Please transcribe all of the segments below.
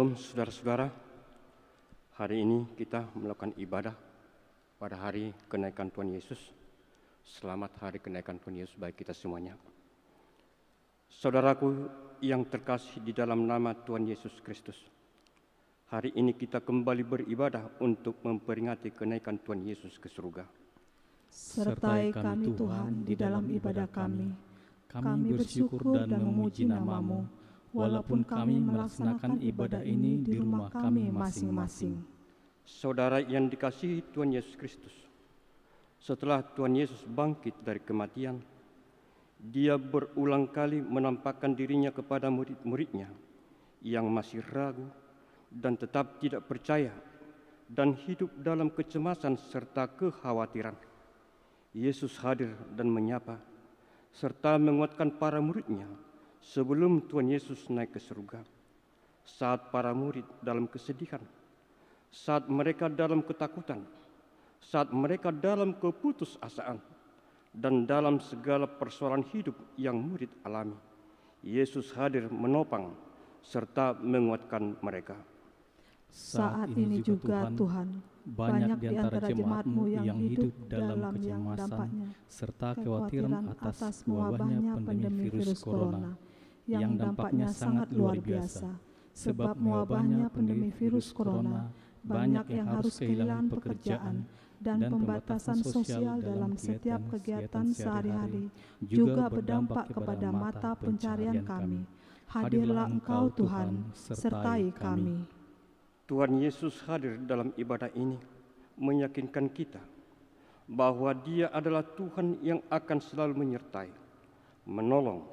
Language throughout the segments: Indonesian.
Shalom saudara-saudara, hari ini kita melakukan ibadah pada hari kenaikan Tuhan Yesus. Selamat hari kenaikan Tuhan Yesus bagi kita semuanya. Saudaraku yang terkasih di dalam nama Tuhan Yesus Kristus, hari ini kita kembali beribadah untuk memperingati kenaikan Tuhan Yesus ke surga. Sertai kami Tuhan di dalam ibadah kami. Kami bersyukur dan memuji nama-Mu, walaupun kami melaksanakan ibadah ini di rumah kami masing-masing. Saudara yang dikasihi Tuhan Yesus Kristus, setelah Tuhan Yesus bangkit dari kematian, Dia berulang kali menampakkan dirinya kepada murid-muridnya yang masih ragu dan tetap tidak percaya dan hidup dalam kecemasan serta kekhawatiran. Yesus hadir dan menyapa serta menguatkan para muridnya sebelum Tuhan Yesus naik ke surga. Saat para murid dalam kesedihan, saat mereka dalam ketakutan, saat mereka dalam keputusasaan, dan dalam segala persoalan hidup yang murid alami, Yesus hadir menopang serta menguatkan mereka. Saat ini juga Tuhan, banyak di antara jemaat-Mu yang hidup dalam kecemasan serta kekhawatiran atas mewabahnya pandemi virus corona yang dampaknya sangat luar biasa. Sebab mewabahnya pandemi virus corona, banyak yang harus kehilangan pekerjaan dan pembatasan sosial dalam setiap kegiatan sehari-hari juga berdampak kepada mata pencarian kami. Hadirlah Engkau Tuhan, sertai kami. Tuhan Yesus hadir dalam ibadah ini meyakinkan kita bahwa Dia adalah Tuhan yang akan selalu menyertai, menolong,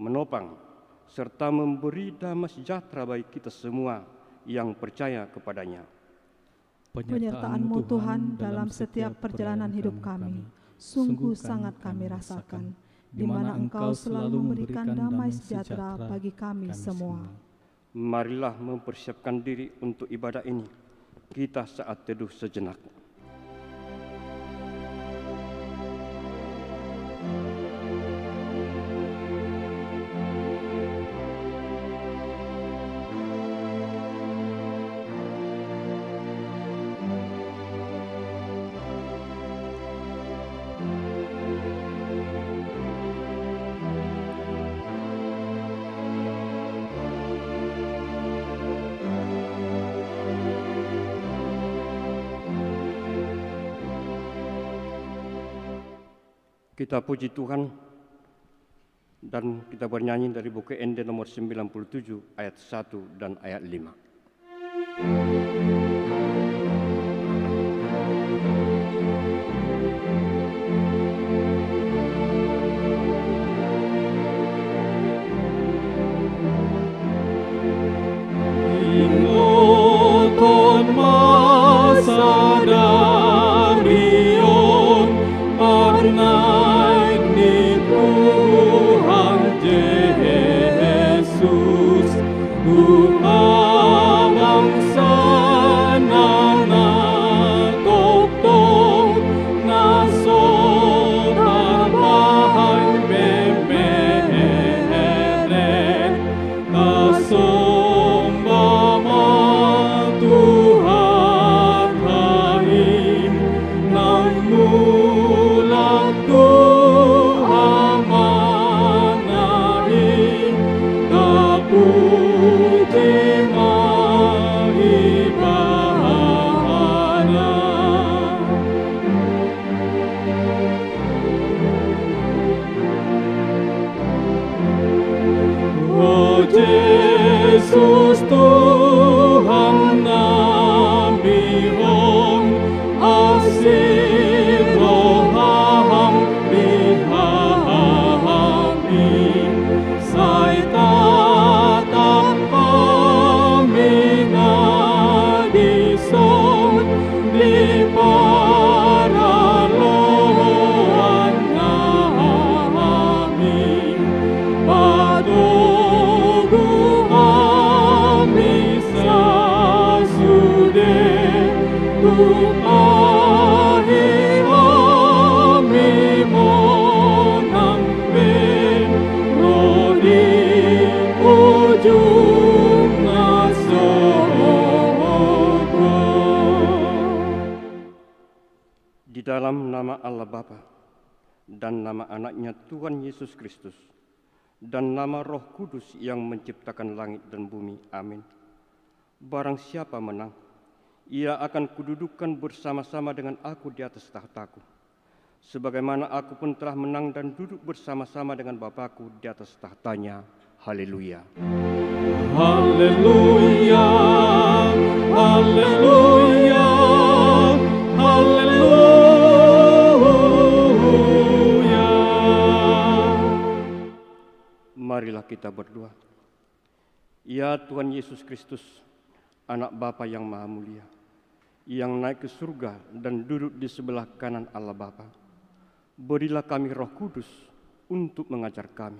menopang, serta memberi damai sejahtera bagi kita semua yang percaya kepadanya. Penyertaan-Mu Tuhan dalam setiap perjalanan hidup kami sungguh sangat kami rasakan, di mana Engkau selalu memberikan damai sejahtera bagi kami semua. Marilah mempersiapkan diri untuk ibadah ini. Kita saat teduh sejenak. Kita puji Tuhan dan kita bernyanyi dari buku ND nomor 97 ayat 1 dan ayat 5. Ingoton masa darion Arnaik ni Tuhan Yesus, Tuhan bangsa nana tokong naso tarbahan bemberen kasombama Tuhan rahim nang mulak Tuhan manahi kapuji maibahana. Oh Yesus Tuhan nabihon asih roham bihami sai tatap kami ngadison di para loan kami padugu kami nama Allah Bapa, dan nama anaknya Tuhan Yesus Kristus, dan nama Roh Kudus yang menciptakan langit dan bumi. Amin. Barang siapa menang, ia akan kududukkan bersama-sama dengan aku di atas tahtaku, sebagaimana aku pun telah menang dan duduk bersama-sama dengan Bapakku di atas tahtanya. Haleluya. Haleluya, haleluya, haleluya. Marilah kita berdoa. Ya Tuhan Yesus Kristus, Anak Bapa yang Maha Mulia, yang naik ke surga dan duduk di sebelah kanan Allah Bapa, berilah kami Roh Kudus untuk mengajar kami.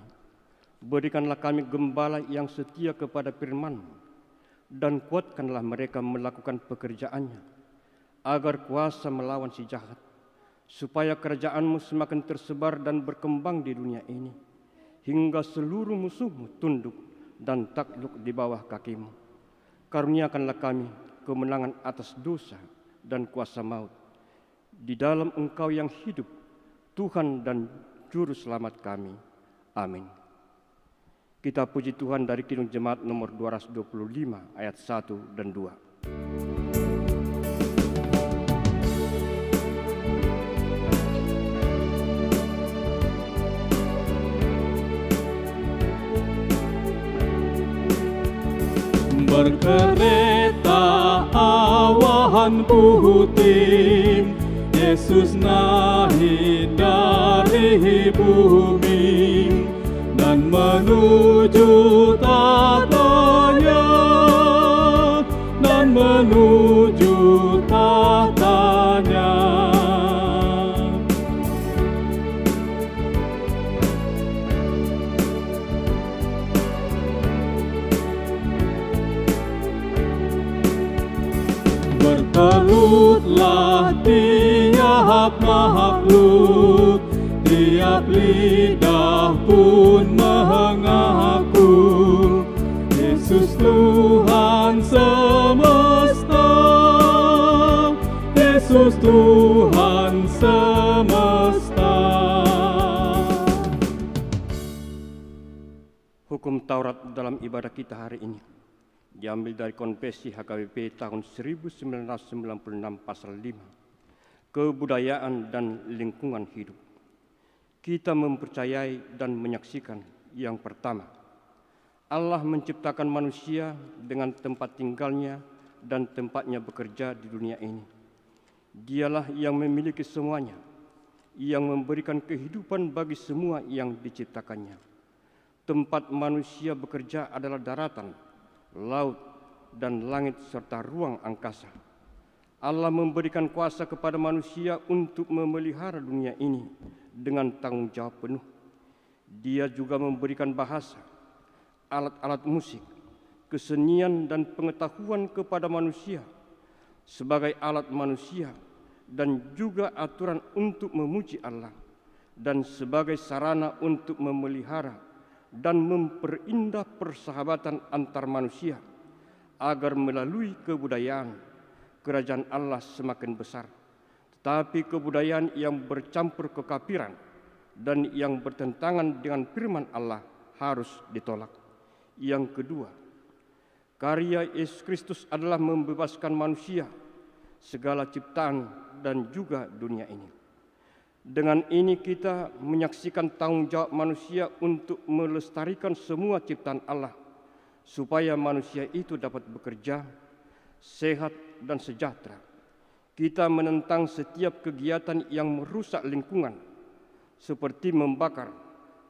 Berikanlah kami gembala yang setia kepada firman-Mu, dan kuatkanlah mereka melakukan pekerjaannya, agar kuasa melawan si jahat, supaya kerajaan-Mu semakin tersebar dan berkembang di dunia ini, hingga seluruh musuh-Mu tunduk dan takluk di bawah kaki-Mu. Karuniakanlah kami kemenangan atas dosa dan kuasa maut, di dalam Engkau yang hidup, Tuhan dan Juru Selamat kami. Amin. Kita puji Tuhan dari Kidung Jemaat nomor 225 ayat 1 dan 2. Berkereta awan putih, Yesus naik dari bumi dan menuju tahtanya, dan menuju tahtanya. Bertelutlah tiap makhluk, tiap lidah pun mengaku Yesus Tuhan semesta, Yesus Tuhan semesta. Hukum Taurat dalam ibadah kita hari ini diambil dari Konvensi HKBP tahun 1996 pasal 5, Kebudayaan dan Lingkungan Hidup. Kita mempercayai dan menyaksikan yang pertama, Allah menciptakan manusia dengan tempat tinggalnya dan tempatnya bekerja di dunia ini. Dialah yang memiliki semuanya, yang memberikan kehidupan bagi semua yang diciptakannya. Tempat manusia bekerja adalah daratan, laut, dan langit serta ruang angkasa. Allah memberikan kuasa kepada manusia untuk memelihara dunia ini dengan tanggung jawab penuh. Dia juga memberikan bahasa, alat-alat musik, kesenian, dan pengetahuan kepada manusia sebagai alat manusia, dan juga aturan untuk memuji Allah, dan sebagai sarana untuk memelihara dan memperindah persahabatan antar manusia, agar melalui kebudayaan kerajaan Allah semakin besar. Tetapi kebudayaan yang bercampur kekafiran dan yang bertentangan dengan firman Allah harus ditolak. Yang kedua, karya Yesus Kristus adalah membebaskan manusia, segala ciptaan, dan juga dunia ini. Dengan ini kita menyaksikan tanggung jawab manusia untuk melestarikan semua ciptaan Allah, supaya manusia itu dapat bekerja, sehat, dan sejahtera. Kita menentang setiap kegiatan yang merusak lingkungan, seperti membakar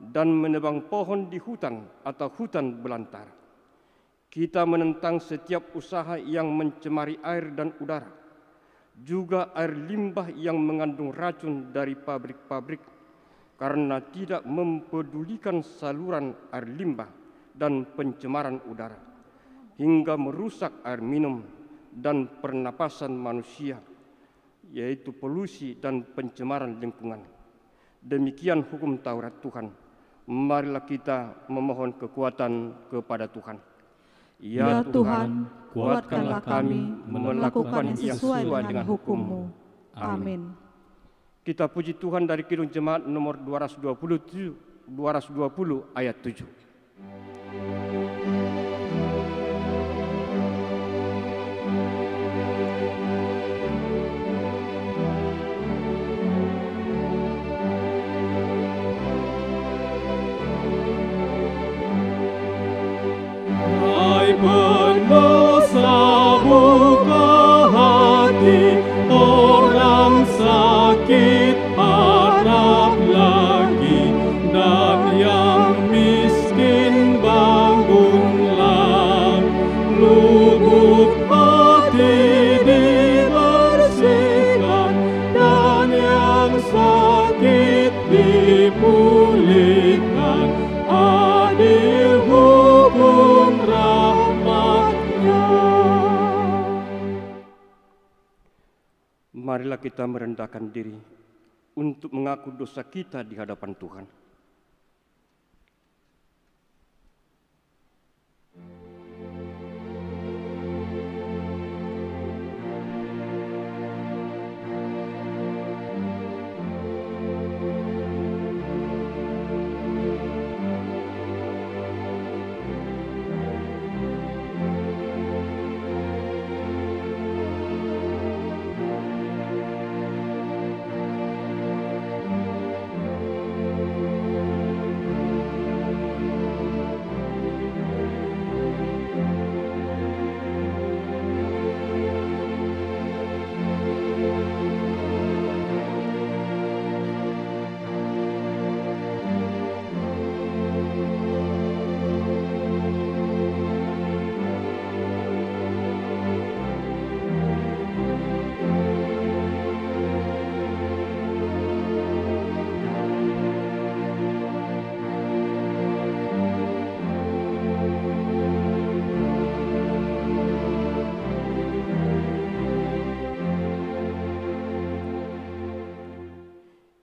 dan menebang pohon di hutan atau hutan belantara. Kita menentang setiap usaha yang mencemari air dan udara, juga air limbah yang mengandung racun dari pabrik-pabrik, karena tidak mempedulikan saluran air limbah dan pencemaran udara, hingga merusak air minum dan pernapasan manusia, yaitu polusi dan pencemaran lingkungan. Demikian hukum Taurat Tuhan. Marilah kita memohon kekuatan kepada Tuhan. Ya Tuhan, kuatkanlah kami melakukan yang sesuai dengan hukum-Mu. Amin. Kita puji Tuhan dari Kidung Jemaat nomor 220 ayat 7. Hai pendosa, buka hati, orang sakit harap lagi, dan yang miskin bangunlah. Lubuk hati dibersihkan, dan yang sakit dipulihkan. Adil hukum rahmat-Nya. Marilah kita merendahkan diri untuk mengaku dosa kita di hadapan Tuhan.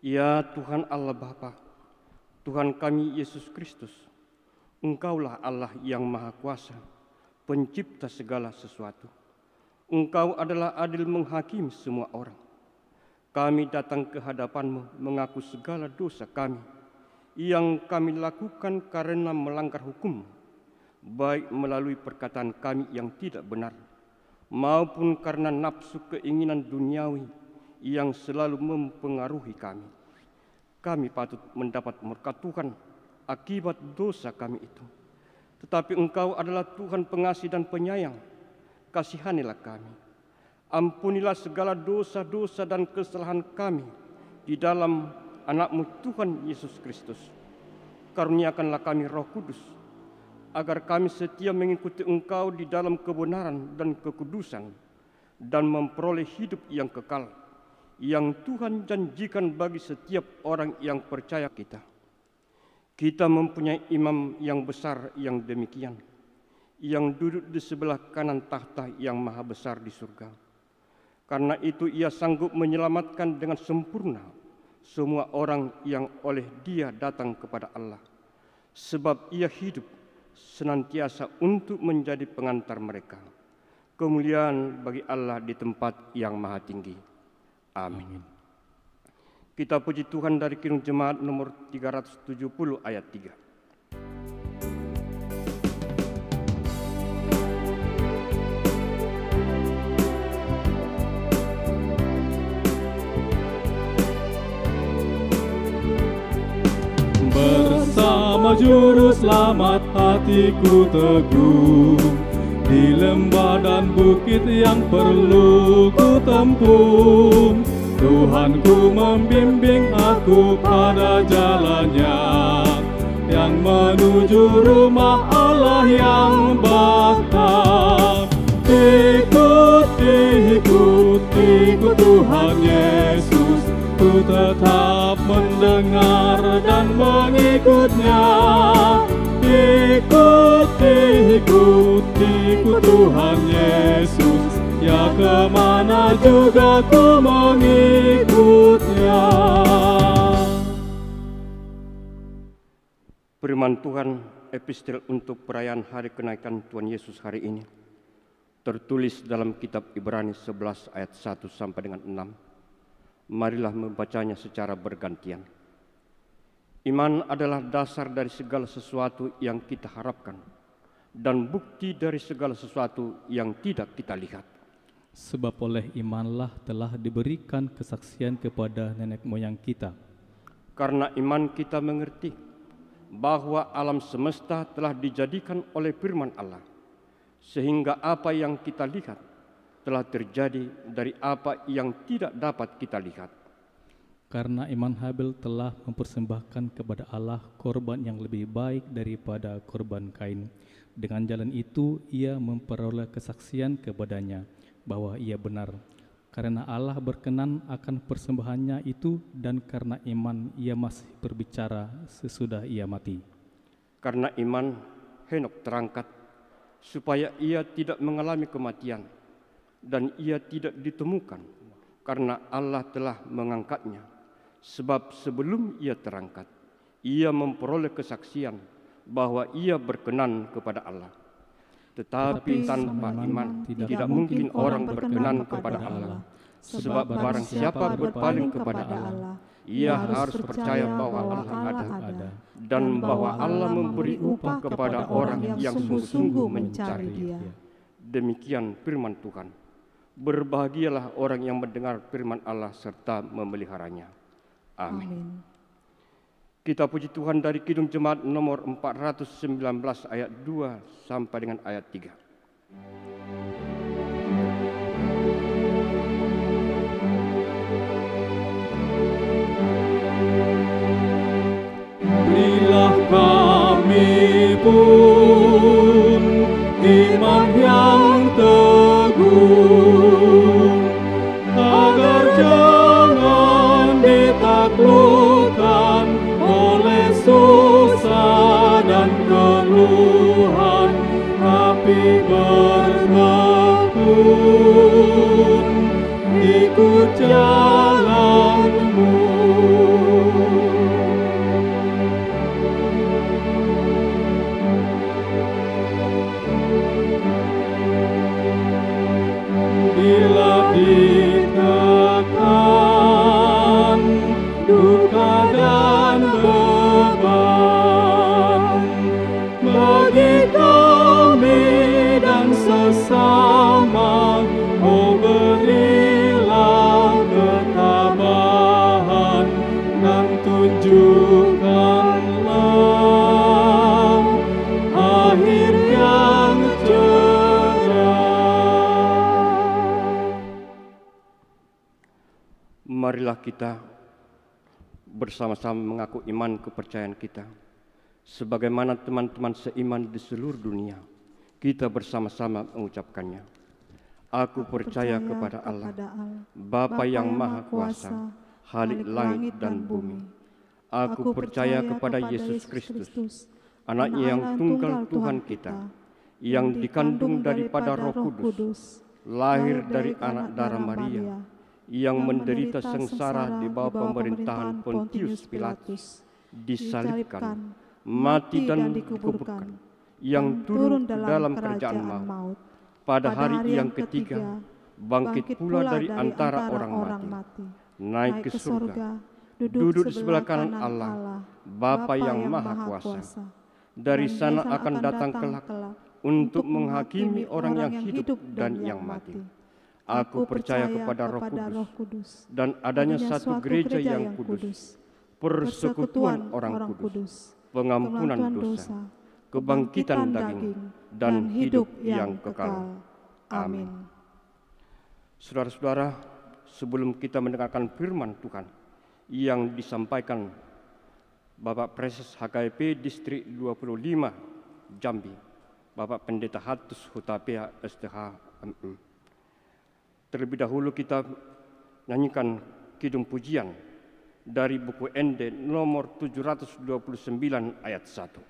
Ya Tuhan Allah Bapa, Tuhan kami Yesus Kristus, Engkaulah Allah yang Maha Kuasa, pencipta segala sesuatu. Engkau adalah adil menghakimi semua orang. Kami datang ke hadapan-Mu mengaku segala dosa kami yang kami lakukan karena melanggar hukum, baik melalui perkataan kami yang tidak benar, maupun karena nafsu keinginan duniawi yang selalu mempengaruhi kami. Kami patut mendapat murka Tuhan akibat dosa kami itu. Tetapi Engkau adalah Tuhan pengasih dan penyayang. Kasihanilah kami. Ampunilah segala dosa-dosa dan kesalahan kami di dalam anak-Mu Tuhan Yesus Kristus. Karuniakanlah kami Roh Kudus, agar kami setia mengikuti Engkau di dalam kebenaran dan kekudusan, dan memperoleh hidup yang kekal, yang Tuhan janjikan bagi setiap orang yang percaya kita. Kita mempunyai imam yang besar yang demikian, yang duduk di sebelah kanan tahta yang maha besar di surga. Karena itu ia sanggup menyelamatkan dengan sempurna semua orang yang oleh Dia datang kepada Allah. Sebab ia hidup senantiasa untuk menjadi pengantar mereka. Kemuliaan bagi Allah di tempat yang maha tinggi. Amin. Kita puji Tuhan dari Kidung Jemaat nomor 370 ayat 3. Bersama Juru Selamat hatiku teguh, di lembah dan bukit yang perlu ku tempuh. Tuhanku membimbing aku pada jalannya, yang menuju rumah Allah yang bakta. Ikuti Tuhan Yesus, ku tetap mendengar dan mengikutnya. Ikuti Tuhan Yesus, ya kemana juga ku mengikutnya. Firman Tuhan, epistel untuk perayaan hari kenaikan Tuhan Yesus hari ini, tertulis dalam kitab Ibrani 11 ayat 1 sampai dengan 6. Marilah membacanya secara bergantian. Iman adalah dasar dari segala sesuatu yang kita harapkan dan bukti dari segala sesuatu yang tidak kita lihat. Sebab oleh imanlah telah diberikan kesaksian kepada nenek moyang kita. Karena iman kita mengerti bahwa alam semesta telah dijadikan oleh firman Allah, sehingga apa yang kita lihat telah terjadi dari apa yang tidak dapat kita lihat. Karena iman Habil telah mempersembahkan kepada Allah korban yang lebih baik daripada korban Kain. Dengan jalan itu ia memperoleh kesaksian kepadanya bahwa ia benar. Karena Allah berkenan akan persembahannya itu, dan karena iman ia masih berbicara sesudah ia mati. Karena iman Henok terangkat supaya ia tidak mengalami kematian, dan ia tidak ditemukan karena Allah telah mengangkatnya. Sebab sebelum ia terangkat, ia memperoleh kesaksian bahwa ia berkenan kepada Allah. Tetapi tanpa iman tidak mungkin orang berkenan kepada Allah. Sebab barang siapa berpaling kepada Allah, ia harus percaya bahwa Allah ada, dan bahwa Allah memberi upah kepada orang yang sungguh-sungguh mencari Dia. Demikian firman Tuhan. Berbahagialah orang yang mendengar firman Allah serta memeliharanya. Amin. Kita puji Tuhan dari Kidung Jemaat nomor 419 ayat 2 sampai dengan ayat 3. Berilah kami pun iman yang teguh, agar jangan ditaklukkan oleh susah dan keluhan, tapi bertekun ikut jalan-Mu. Bila ditekan duka dan beban bagi kami dan sesama, oh berilah ketabahan dan tunjukkanlah akhir yang cerah. Marilah kita bersama-sama mengaku iman kepercayaan kita. Sebagaimana teman-teman seiman di seluruh dunia, kita bersama-sama mengucapkannya. Aku percaya kepada Allah, Bapa yang Maha Kuasa, Khalik langit dan bumi. Aku percaya kepada Yesus Kristus, Anaknya yang tunggal Tuhan kita, yang dikandung daripada Roh Kudus, lahir dari anak darah Maria, yang menderita sengsara di bawah pemerintahan Pontius Pilatus, disalibkan, mati dan dikuburkan, yang turun dalam kerajaan maut. Pada hari yang ketiga, bangkit pula dari antara orang mati, naik ke surga, duduk di sebelah kanan Allah, Bapa yang Maha Kuasa. Dari sana akan datang kelak untuk menghakimi orang yang hidup dan yang mati. Aku percaya kepada Roh Kudus dan adanya satu gereja yang kudus, persekutuan orang kudus, pengampunan dosa, kebangkitan daging, dan hidup yang kekal. Amin. Saudara-saudara, sebelum kita mendengarkan firman Tuhan yang disampaikan Bapak Preses HKIP Distrik 25 Jambi, Bapak Pendeta Hatus Hutapea STH MM. Terlebih dahulu kita nyanyikan kidung pujian dari buku ND nomor 729 ayat 1.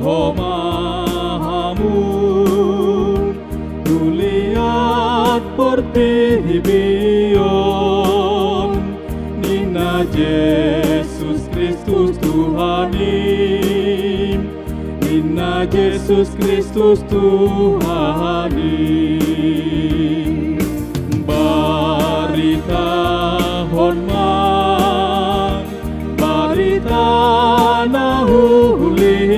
romamu tuliat pertibion Nina Yesus Kristus Tuhani Nina Yesus Kristus Tuhani Barita honman Barita nahuliin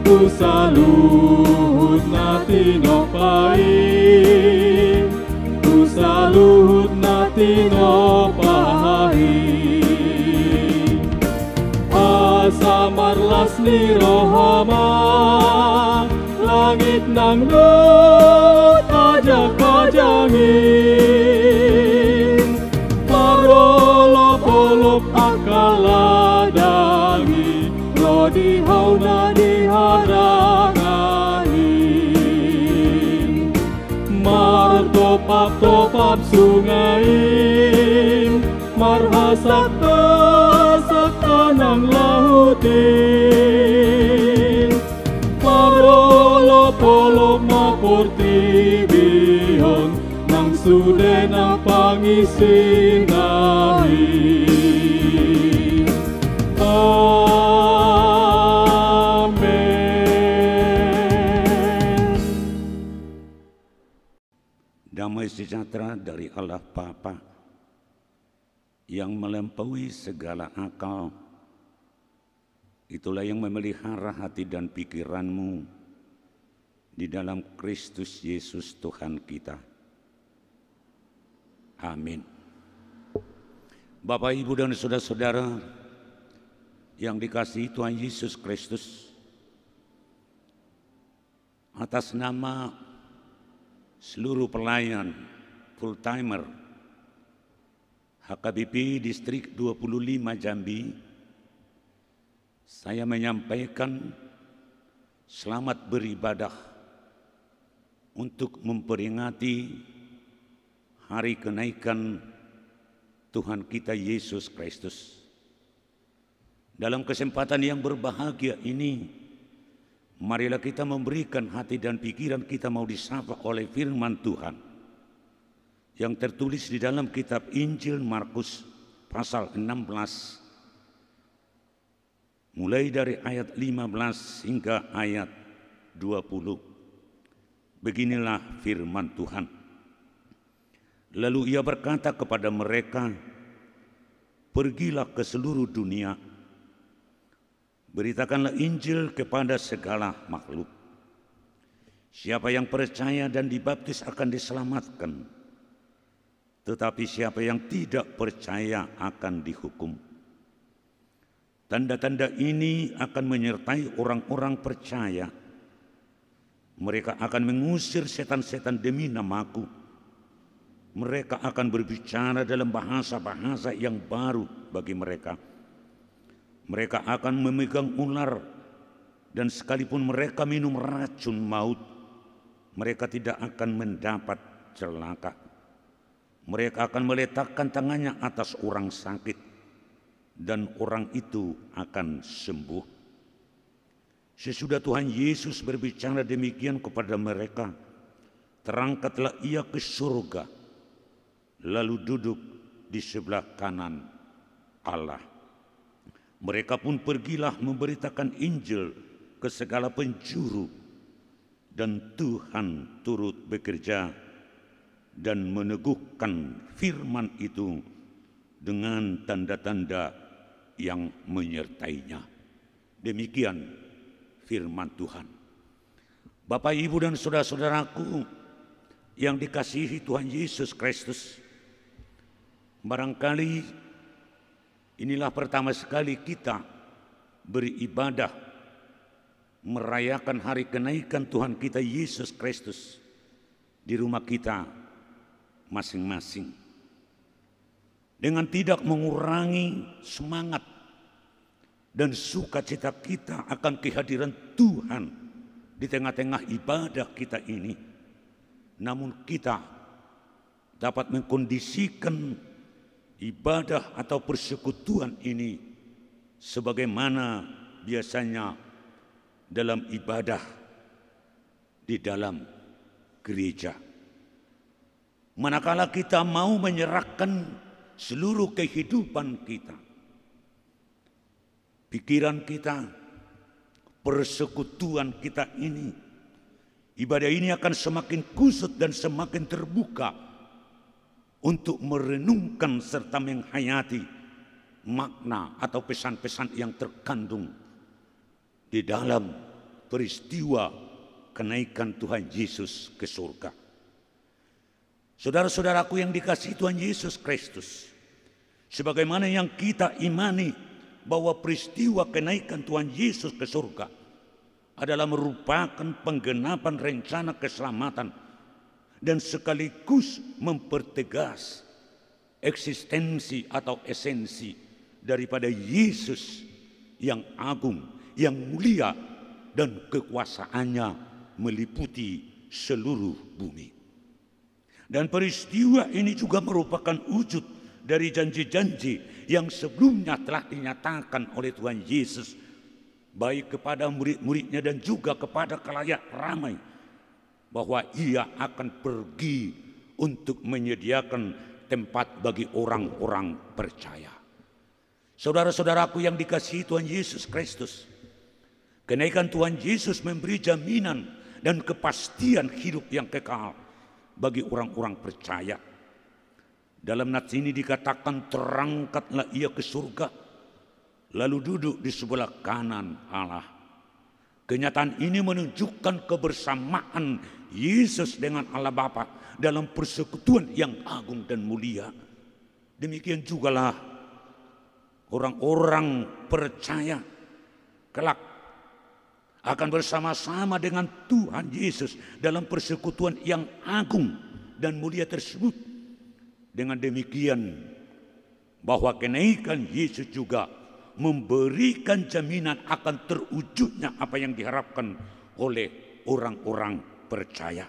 Usaluhut natin opain Usaluhut natin opain Asamarlas ni rohama Langit nang lut ajak-ajangin Parolop-olop akaladangi Rodi hauna diharangin Martopap-topap sungain Marhasak-tasak nang lautin Parolop-olop maportibihon Nang sude nang pangisinahi Amin. Damai sejahtera dari Allah Bapa yang melampaui segala akal, itulah yang memelihara hati dan pikiranmu di dalam Kristus Yesus Tuhan kita. Amin. Bapak, Ibu, dan saudara-saudara yang dikasihi Tuhan Yesus Kristus, atas nama seluruh pelayan full-timer HKBP Distrik 25 Jambi, saya menyampaikan selamat beribadah untuk memperingati hari kenaikan Tuhan kita Yesus Kristus. Dalam kesempatan yang berbahagia ini, marilah kita memberikan hati dan pikiran kita mau disapa oleh firman Tuhan yang tertulis di dalam kitab Injil Markus pasal 16 mulai dari ayat 15 hingga ayat 20. Beginilah firman Tuhan. Lalu ia berkata kepada mereka, pergilah ke seluruh dunia, beritakanlah Injil kepada segala makhluk. Siapa yang percaya dan dibaptis akan diselamatkan, tetapi siapa yang tidak percaya akan dihukum. Tanda-tanda ini akan menyertai orang-orang percaya. Mereka akan mengusir setan-setan demi namaku. Mereka akan berbicara dalam bahasa-bahasa yang baru bagi mereka. Mereka akan memegang ular, dan sekalipun mereka minum racun maut, mereka tidak akan mendapat celaka. Mereka akan meletakkan tangannya atas orang sakit, dan orang itu akan sembuh. Sesudah Tuhan Yesus berbicara demikian kepada mereka, terangkatlah ia ke surga, lalu duduk di sebelah kanan Allah. Mereka pun pergilah memberitakan Injil ke segala penjuru, dan Tuhan turut bekerja dan meneguhkan firman itu dengan tanda-tanda yang menyertainya. Demikian firman Tuhan. Bapak, Ibu, dan saudara-saudaraku yang dikasihi Tuhan Yesus Kristus, barangkali inilah pertama sekali kita beribadah merayakan hari kenaikan Tuhan kita Yesus Kristus di rumah kita masing-masing, dengan tidak mengurangi semangat dan sukacita kita akan kehadiran Tuhan di tengah-tengah ibadah kita ini. Namun kita dapat mengkondisikan ibadah atau persekutuan ini sebagaimana biasanya dalam ibadah di dalam gereja. Manakala kita mau menyerahkan seluruh kehidupan kita, pikiran kita, persekutuan kita ini, ibadah ini akan semakin kusut dan semakin terbuka untuk merenungkan serta menghayati makna atau pesan-pesan yang terkandung di dalam peristiwa kenaikan Tuhan Yesus ke surga. Saudara-saudaraku yang dikasihi Tuhan Yesus Kristus, sebagaimana yang kita imani bahwa peristiwa kenaikan Tuhan Yesus ke surga adalah merupakan penggenapan rencana keselamatan dan sekaligus mempertegas eksistensi atau esensi daripada Yesus yang agung, yang mulia, dan kekuasaannya meliputi seluruh bumi. Dan peristiwa ini juga merupakan wujud dari janji-janji yang sebelumnya telah dinyatakan oleh Tuhan Yesus, baik kepada murid-muridnya dan juga kepada khalayak ramai, bahwa ia akan pergi untuk menyediakan tempat bagi orang-orang percaya. Saudara-saudaraku yang dikasihi Tuhan Yesus Kristus, kenaikan Tuhan Yesus memberi jaminan dan kepastian hidup yang kekal bagi orang-orang percaya. Dalam nats ini dikatakan, terangkatlah ia ke surga, lalu duduk di sebelah kanan Allah. Kenyataan ini menunjukkan kebersamaan Yesus dengan Allah Bapa dalam persekutuan yang agung dan mulia. Demikian jugalah orang-orang percaya kelak akan bersama-sama dengan Tuhan Yesus dalam persekutuan yang agung dan mulia tersebut. Dengan demikian, bahwa kenaikan Yesus juga memberikan jaminan akan terwujudnya apa yang diharapkan oleh orang-orang percaya.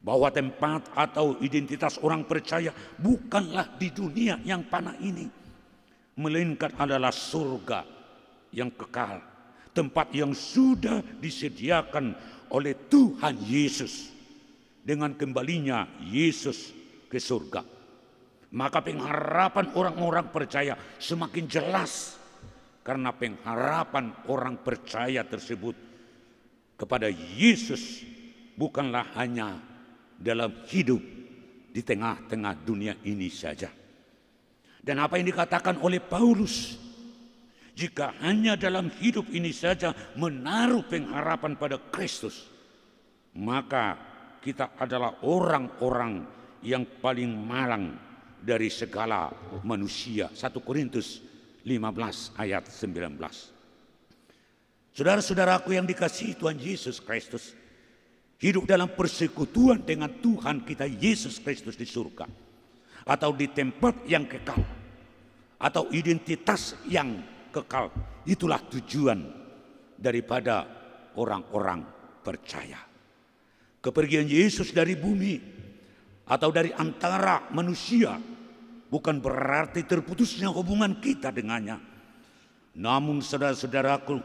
Bahwa tempat atau identitas orang percaya bukanlah di dunia yang fana ini, melainkan adalah surga yang kekal, tempat yang sudah disediakan oleh Tuhan Yesus dengan kembalinya Yesus ke surga. Maka pengharapan orang-orang percaya semakin jelas, karena pengharapan orang percaya tersebut kepada Yesus bukanlah hanya dalam hidup di tengah-tengah dunia ini saja. Dan apa yang dikatakan oleh Paulus, jika hanya dalam hidup ini saja menaruh pengharapan pada Kristus, maka kita adalah orang-orang yang paling malang dari segala manusia. 1 Korintus 15 ayat 19. Saudara-saudaraku yang dikasihi Tuhan Yesus Kristus, hidup dalam persekutuan dengan Tuhan kita Yesus Kristus di surga, atau di tempat yang kekal, atau identitas yang kekal, itulah tujuan daripada orang-orang percaya. Kepergian Yesus dari bumi atau dari antara manusia bukan berarti terputusnya hubungan kita dengannya. Namun saudara-saudaraku,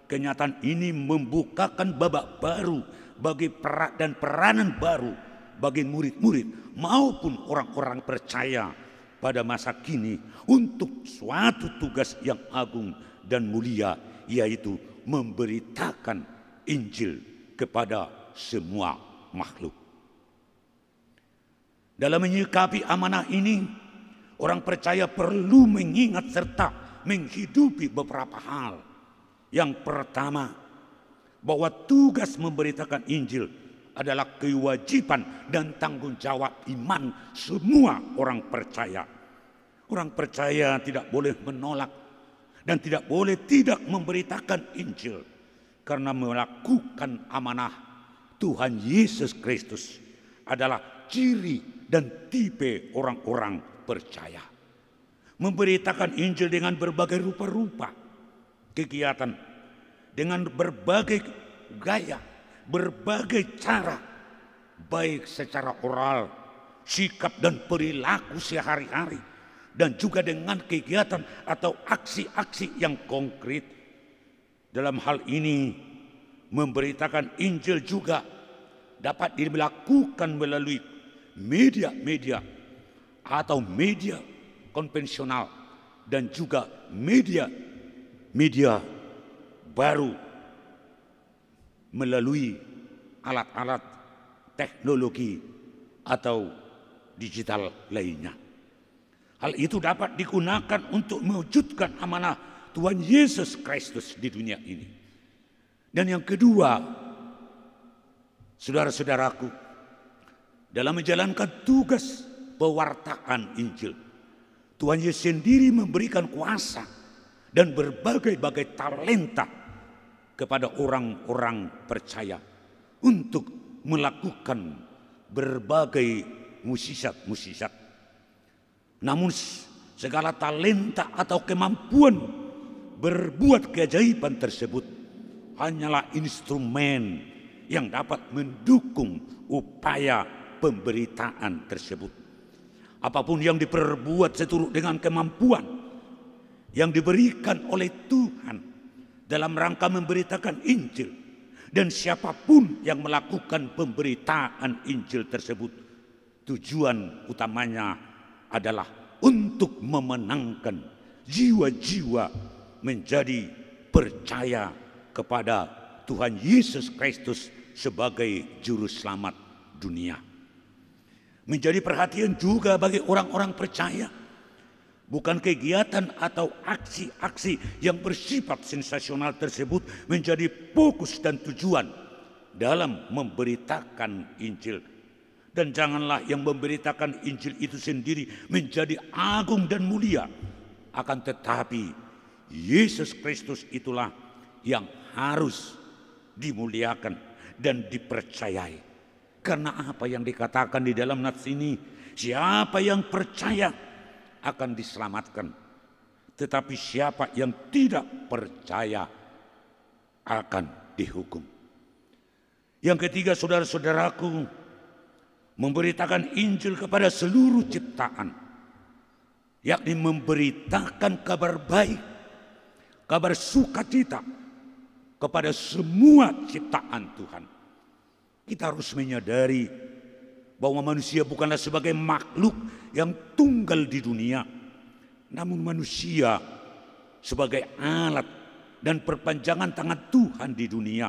kenyataan ini membukakan babak baru bagi dan peranan baru bagi murid-murid maupun orang-orang percaya pada masa kini untuk suatu tugas yang agung dan mulia, yaitu memberitakan Injil kepada semua makhluk. Dalam menyikapi amanah ini, orang percaya perlu mengingat serta menghidupi beberapa hal. Yang pertama, bahwa tugas memberitakan Injil adalah kewajiban dan tanggung jawab iman semua orang percaya. Orang percaya tidak boleh menolak dan tidak boleh tidak memberitakan Injil, karena melakukan amanah Tuhan Yesus Kristus adalah ciri dan tipe orang-orang percaya. Memberitakan Injil dengan berbagai rupa-rupa kegiatan, dengan berbagai gaya, berbagai cara, baik secara oral, sikap dan perilaku sehari-hari, dan juga dengan kegiatan atau aksi-aksi yang konkret. Dalam hal ini, memberitakan Injil juga dapat dilakukan melalui media-media atau media konvensional dan juga media baru melalui alat-alat teknologi atau digital lainnya. Hal itu dapat digunakan untuk mewujudkan amanah Tuhan Yesus Kristus di dunia ini. Dan yang kedua, saudara-saudaraku, dalam menjalankan tugas pewartaan Injil, Tuhan Yesus sendiri memberikan kuasa dan berbagai-bagai talenta kepada orang-orang percaya untuk melakukan berbagai mukjizat-mukjizat. Namun segala talenta atau kemampuan berbuat keajaiban tersebut hanyalah instrumen yang dapat mendukung upaya pemberitaan tersebut. Apapun yang diperbuat seturut dengan kemampuan yang diberikan oleh Tuhan dalam rangka memberitakan Injil, dan siapapun yang melakukan pemberitaan Injil tersebut, tujuan utamanya adalah untuk memenangkan jiwa-jiwa menjadi percaya kepada Tuhan Yesus Kristus sebagai juru selamat dunia. Menjadi perhatian juga bagi orang-orang percaya, bukan kegiatan atau aksi-aksi yang bersifat sensasional tersebut menjadi fokus dan tujuan dalam memberitakan Injil. Dan janganlah yang memberitakan Injil itu sendiri menjadi agung dan mulia. Akan tetapi Yesus Kristus itulah yang harus dimuliakan dan dipercayai. Karena apa yang dikatakan di dalam nats ini, siapa yang percaya akan diselamatkan, tetapi siapa yang tidak percaya akan dihukum. Yang ketiga, saudara-saudaraku, memberitakan Injil kepada seluruh ciptaan, yakni memberitakan kabar baik, kabar sukacita kepada semua ciptaan Tuhan. Kita harus menyadari bahwa manusia bukanlah sebagai makhluk yang tunggal di dunia, namun manusia sebagai alat dan perpanjangan tangan Tuhan di dunia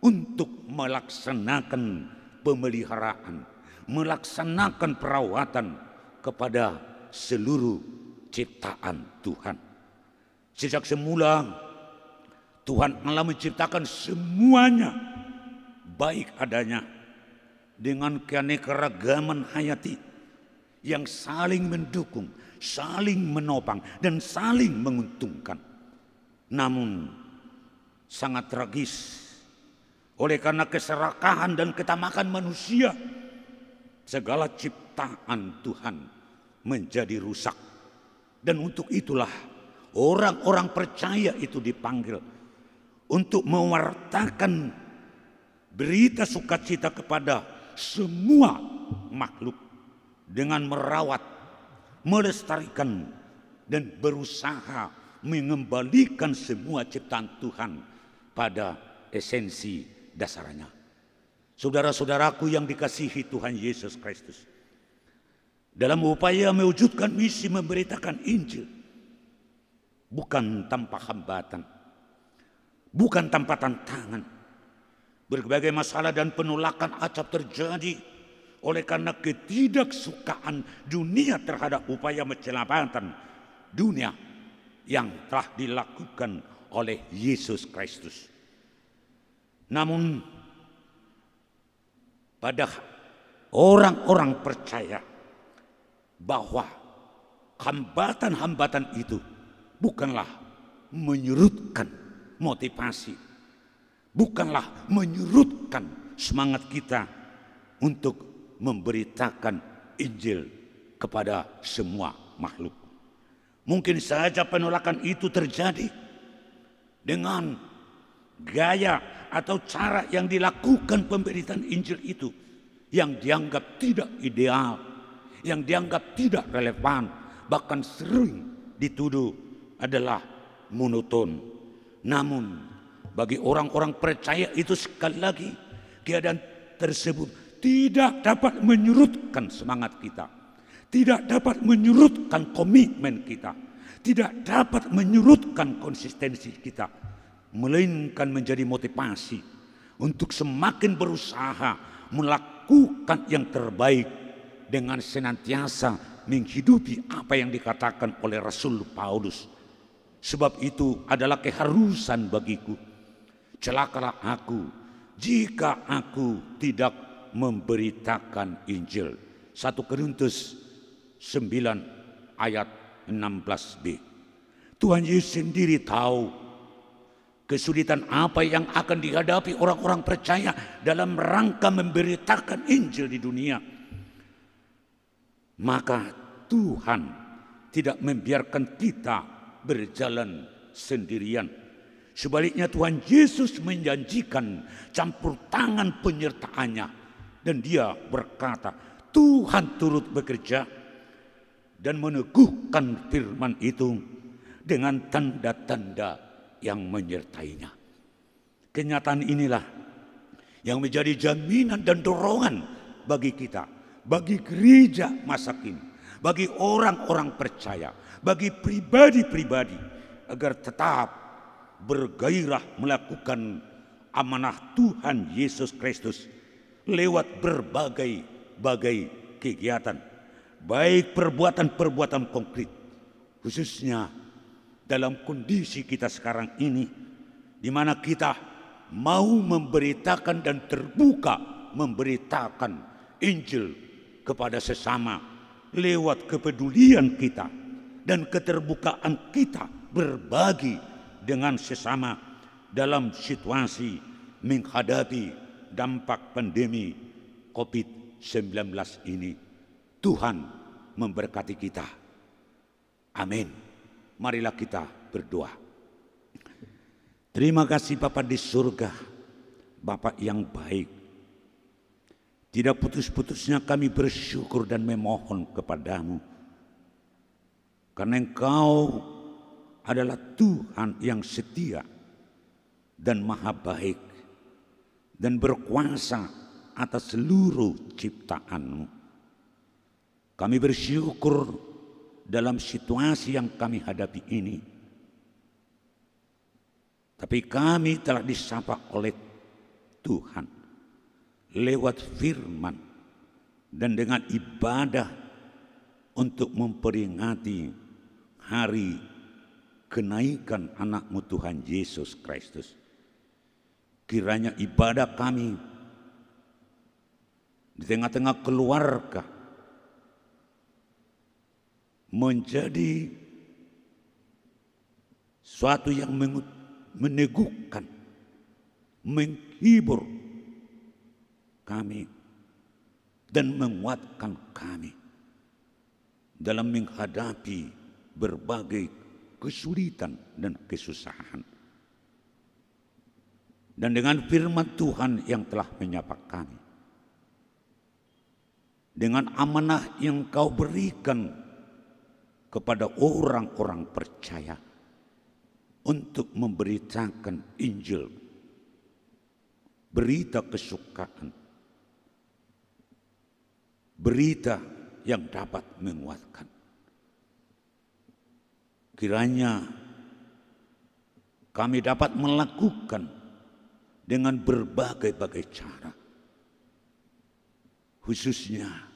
untuk melaksanakan pemeliharaan, melaksanakan perawatan kepada seluruh ciptaan Tuhan. Sejak semula Tuhan Allah menciptakan semuanya baik adanya dengan keanekaragaman hayati yang saling mendukung, saling menopang dan saling menguntungkan. Namun sangat tragis, oleh karena keserakahan dan ketamakan manusia, segala ciptaan Tuhan menjadi rusak. Dan untuk itulah orang-orang percaya itu dipanggil untuk mewartakan berita sukacita kepada semua makhluk dengan merawat, melestarikan, dan berusaha mengembalikan semua ciptaan Tuhan pada esensi dasarnya. Saudara-saudaraku yang dikasihi Tuhan Yesus Kristus, dalam upaya mewujudkan misi memberitakan Injil, bukan tanpa hambatan, bukan tanpa tantangan, berbagai masalah dan penolakan acap terjadi oleh karena ketidaksukaan dunia terhadap upaya penyelamatan dunia yang telah dilakukan oleh Yesus Kristus. Namun pada orang-orang percaya bahwa hambatan-hambatan itu bukanlah menyurutkan motivasi, bukanlah menyurutkan semangat kita untuk memberitakan Injil kepada semua makhluk. Mungkin saja penolakan itu terjadi dengan gaya atau cara yang dilakukan pemberitaan Injil itu yang dianggap tidak ideal, yang dianggap tidak relevan, bahkan sering dituduh adalah monoton. Namun Bagi orang-orang percaya itu sekali lagi keadaan tersebut tidak dapat menyurutkan semangat kita, tidak dapat menyurutkan komitmen kita, tidak dapat menyurutkan konsistensi kita, melainkan menjadi motivasi untuk semakin berusaha melakukan yang terbaik dengan senantiasa menghidupi apa yang dikatakan oleh Rasul Paulus. Sebab itu adalah keharusan bagiku. Celakalah aku jika aku tidak memberitakan Injil. 1 Korintus 9 ayat 16b. Tuhan Yesus sendiri tahu kesulitan apa yang akan dihadapi orang-orang percaya dalam rangka memberitakan Injil di dunia. Maka Tuhan tidak membiarkan kita berjalan sendirian. Sebaliknya Tuhan Yesus menjanjikan campur tangan penyertaannya. Dan dia berkata, Tuhan turut bekerja dan meneguhkan firman itu dengan tanda-tanda yang menyertainya. Kenyataan inilah yang menjadi jaminan dan dorongan bagi kita, bagi gereja masa kini, bagi orang-orang percaya, bagi pribadi-pribadi, agar tetap bergairah melakukan amanah Tuhan Yesus Kristus lewat berbagai kegiatan, baik perbuatan-perbuatan konkret, khususnya dalam kondisi kita sekarang ini, di mana kita mau memberitakan dan terbuka memberitakan Injil kepada sesama lewat kepedulian kita dan keterbukaan kita berbagi dengan sesama dalam situasi menghadapi dampak pandemi COVID-19 ini. Tuhan memberkati kita. Amin. Marilah kita berdoa. Terima kasih Bapa di surga, Bapa yang baik. Tidak putus-putusnya kami bersyukur dan memohon kepadamu, karena Engkau adalah Tuhan yang setia dan maha baik dan berkuasa atas seluruh ciptaan-Mu. Kami bersyukur dalam situasi yang kami hadapi ini. Tapi kami telah disapa oleh Tuhan lewat firman dan dengan ibadah untuk memperingati hari kenaikan anak-Mu Tuhan Yesus Kristus. Kiranya ibadah kami di tengah-tengah keluarga menjadi suatu yang meneguhkan, menghibur kami dan menguatkan kami dalam menghadapi berbagai kesulitan dan kesusahan. Dan dengan firman Tuhan yang telah menyapa kami, dengan amanah yang Kau berikan kepada orang-orang percaya untuk memberitakan Injil, berita kesukaan, berita yang dapat menguatkan. Kiranya kami dapat melakukan dengan berbagai-bagai cara, khususnya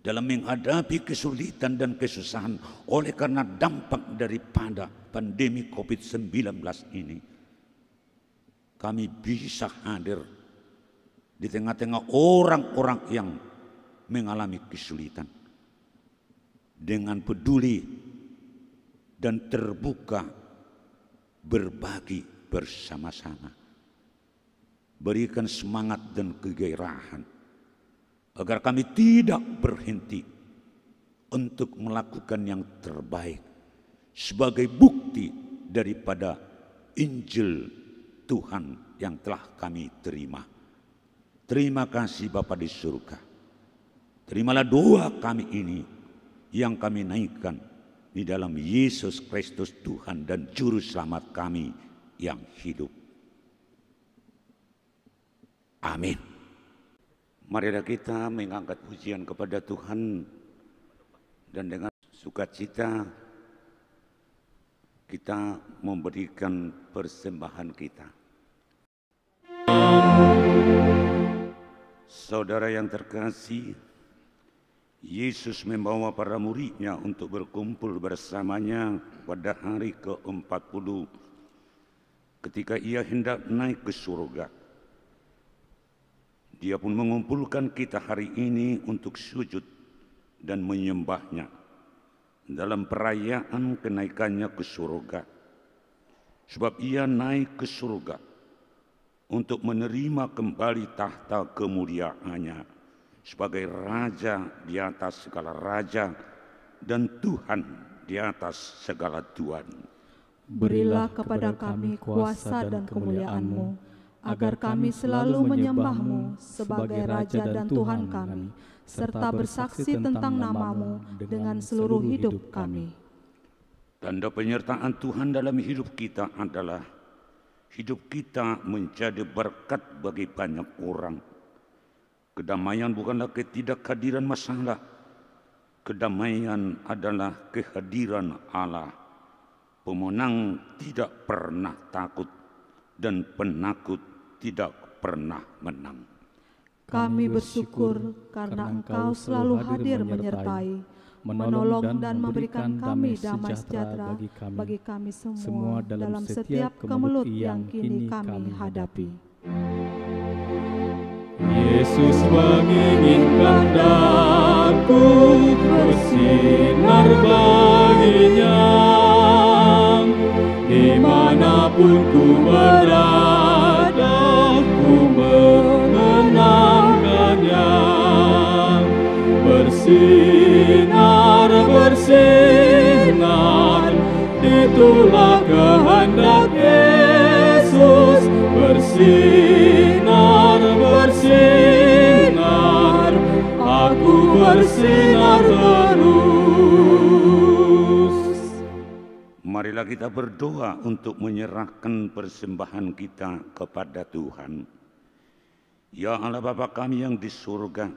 dalam menghadapi kesulitan dan kesusahan oleh karena dampak daripada pandemi COVID-19 ini. Kami bisa hadir di tengah-tengah orang-orang yang mengalami kesulitan dengan peduli dan terbuka berbagi bersama-sama. Berikan semangat dan kegairahan agar kami tidak berhenti untuk melakukan yang terbaik sebagai bukti daripada Injil Tuhan yang telah kami terima. Terima kasih Bapa di surga. Terimalah doa kami ini yang kami naikkan di dalam Yesus Kristus Tuhan dan Juru Selamat kami yang hidup. Amin. Marilah kita mengangkat pujian kepada Tuhan dan dengan sukacita kita memberikan persembahan kita. Saudara yang terkasih, Yesus membawa para muridnya untuk berkumpul bersamanya pada hari ke-40 ketika ia hendak naik ke surga. Dia pun mengumpulkan kita hari ini untuk sujud dan menyembahnya dalam perayaan kenaikannya ke surga. Sebab ia naik ke surga untuk menerima kembali tahta kemuliaannya sebagai Raja di atas segala raja dan Tuhan di atas segala Tuhan. Berilah kepada kami kuasa dan kemuliaan-Mu, agar kami selalu menyembah-Mu sebagai Raja dan Tuhan kami, serta bersaksi tentang nama-Mu dengan seluruh hidup kami. Tanda penyertaan Tuhan dalam hidup kita adalah hidup kita menjadi berkat bagi banyak orang. Kedamaian bukanlah ketidakhadiran masalah. Kedamaian adalah kehadiran Allah. Pemenang tidak pernah takut dan penakut tidak pernah menang. Kami bersyukur karena Engkau selalu hadir menyertai, menolong dan memberikan kami damai sejahtera bagi kami semua dalam setiap kemelut yang kini kami hadapi. Yesus menginginkan daku bersinar baginya, dimanapun ku berada, ku mengenangkannya. Bersinar, bersinar, itulah kehendak Yesus. Bersinar, bersinar, aku bersinar terus. Marilah kita berdoa untuk menyerahkan persembahan kita kepada Tuhan. Ya Allah Bapa kami yang di surga,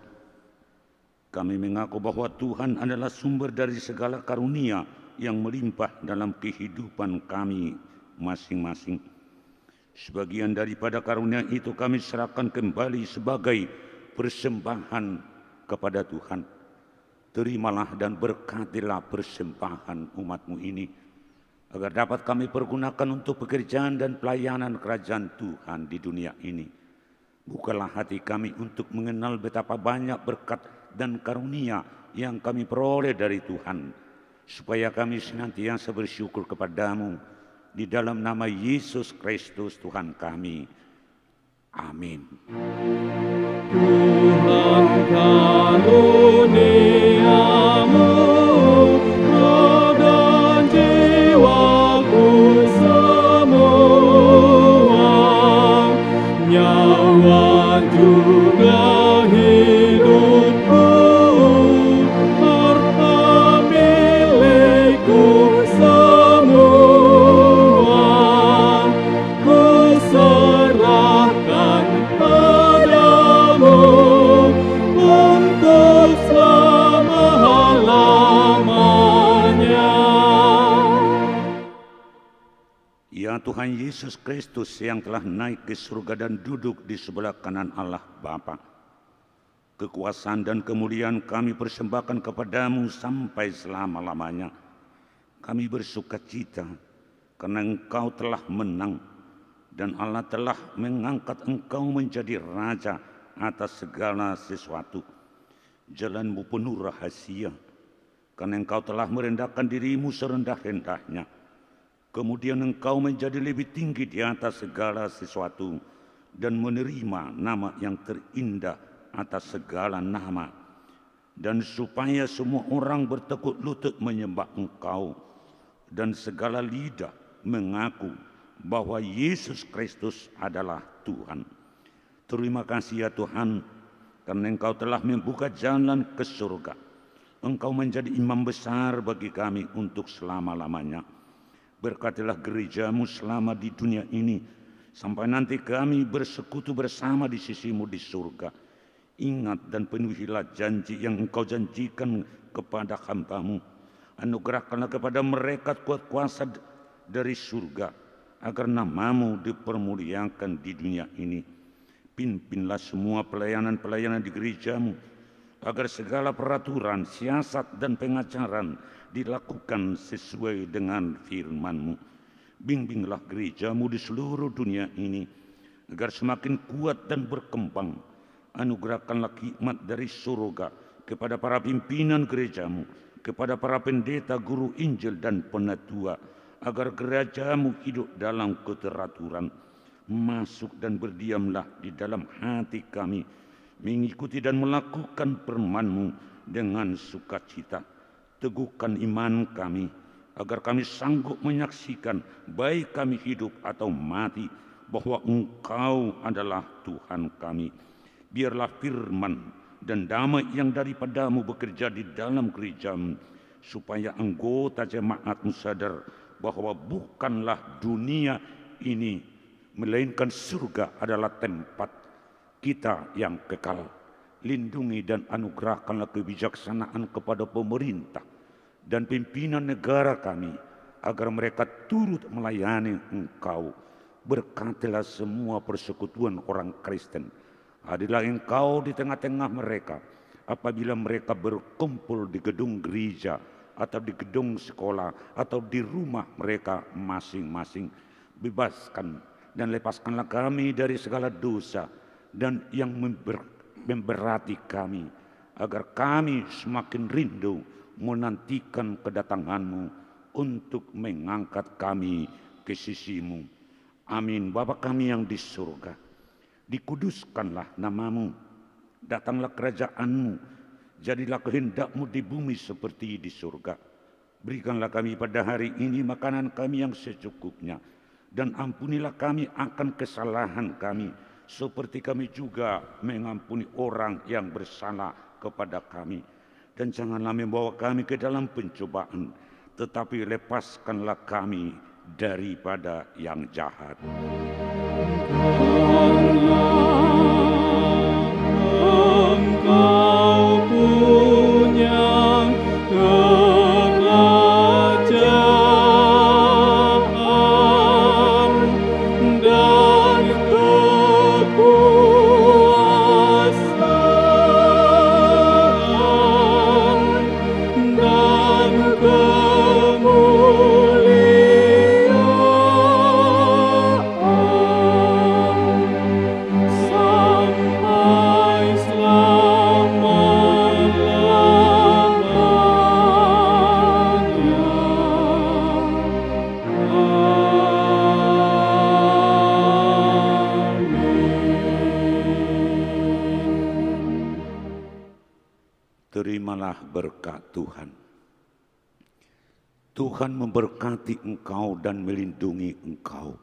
kami mengaku bahwa Tuhan adalah sumber dari segala karunia yang melimpah dalam kehidupan kami masing-masing. Sebagian daripada karunia itu kami serahkan kembali sebagai persembahan kepada Tuhan. Terimalah dan berkatilah persembahan umat-Mu ini, agar dapat kami pergunakan untuk pekerjaan dan pelayanan kerajaan Tuhan di dunia ini. Bukalah hati kami untuk mengenal betapa banyak berkat dan karunia yang kami peroleh dari Tuhan, supaya kami senantiasa bersyukur kepadamu di dalam nama Yesus Kristus Tuhan kami. Amin. Tuhan karuniamu, roh dan jiwaku semua, nyawa juga hidupku, harta milikku semua, ku serahkan padamu untuk selama-lamanya. Ya Tuhan Yesus Kristus yang telah naik ke surga dan duduk di sebelah kanan Allah Bapa, kekuasaan dan kemuliaan kami persembahkan kepadamu sampai selama-lamanya. Kami bersukacita karena Engkau telah menang dan Allah telah mengangkat Engkau menjadi Raja atas segala sesuatu. Jalan-Mu penuh rahasia, karena Engkau telah merendahkan diri-Mu serendah-rendahnya. Kemudian Engkau menjadi lebih tinggi di atas segala sesuatu dan menerima nama yang terindah atas segala nama. Dan supaya semua orang bertekuk lutut menyembah Engkau dan segala lidah mengaku bahwa Yesus Kristus adalah Tuhan. Terima kasih ya Tuhan, karena Engkau telah membuka jalan ke surga. Engkau menjadi imam besar bagi kami untuk selama-lamanya. Berkatilah gereja-Mu selama di dunia ini, sampai nanti kami bersekutu bersama di sisi-Mu di surga. Ingat dan penuhilah janji yang Engkau janjikan kepada hamba-Mu. Anugerahkanlah kepada mereka kuat kuasa dari surga, agar nama-Mu dipermuliakan di dunia ini. Pimpinlah semua pelayanan-pelayanan di gereja-Mu, agar segala peraturan, siasat, dan pengajaran dilakukan sesuai dengan firman-Mu. Bimbinglah gereja-Mu di seluruh dunia ini, agar semakin kuat dan berkembang. Anugerahkanlah hikmat dari surga kepada para pimpinan gereja-Mu, kepada para pendeta, guru Injil, dan penatua, agar gereja-Mu hidup dalam keteraturan. Masuk dan berdiamlah di dalam hati kami, mengikuti dan melakukan firman-Mu dengan sukacita. Teguhkan iman kami, agar kami sanggup menyaksikan, baik kami hidup atau mati, bahwa Engkau adalah Tuhan kami. Biarlah firman dan damai yang daripada-Mu bekerja di dalam gereja-Mu, supaya anggota jemaat-Mu sadar bahwa bukanlah dunia ini, melainkan surga adalah tempat kita yang kekal. Lindungi dan anugerahkanlah kebijaksanaan kepada pemerintah dan pimpinan negara kami, agar mereka turut melayani Engkau. Berkatilah semua persekutuan orang Kristen. Hadirlah Engkau di tengah-tengah mereka apabila mereka berkumpul di gedung gereja, atau di gedung sekolah, atau di rumah mereka masing-masing. Bebaskan dan lepaskanlah kami dari segala dosa dan yang memberati kami, agar kami semakin rindu menantikan kedatangan-Mu untuk mengangkat kami ke sisi-Mu. Amin. Bapa kami yang di surga, dikuduskanlah nama-Mu, datanglah kerajaan-Mu, jadilah kehendak-Mu di bumi seperti di surga. Berikanlah kami pada hari ini makanan kami yang secukupnya, dan ampunilah kami akan kesalahan kami, seperti kami juga mengampuni orang yang bersalah kepada kami. Dan janganlah membawa kami ke dalam pencobaan, tetapi lepaskanlah kami daripada yang jahat. Engkau punya kerajaan dan kekuasaan dan kemuliaan sampai Terimalah berkat Tuhan. Tuhan memberkati engkau dan melindungi engkau.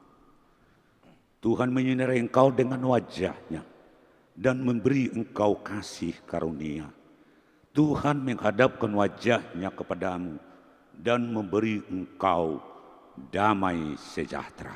Tuhan menyinari engkau dengan wajah-Nya dan memberi engkau kasih karunia. Tuhan menghadapkan wajah-Nya kepadamu dan memberi engkau damai sejahtera.